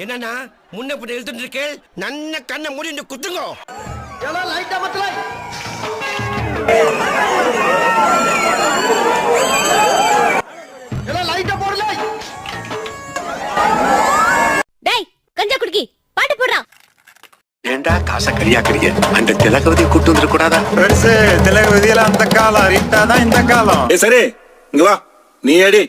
என்னன்னா முன்ன பின்ன எழுத்துட்டு இருக்கேன். நன்ன கண்ணை மூடி குத்துங்க. டேய் கஞ்சா குடிக்கி பாட்டு போடுறா. ஏண்டா காசை கரியாக்குறீங்க? அந்த திலகவதியை கூட்டு வந்துட கூடாதா? திலகவதியில அந்த காலம் ரிட்டாதான் இந்த காலம். சரி இங்க வா, நீ அடி.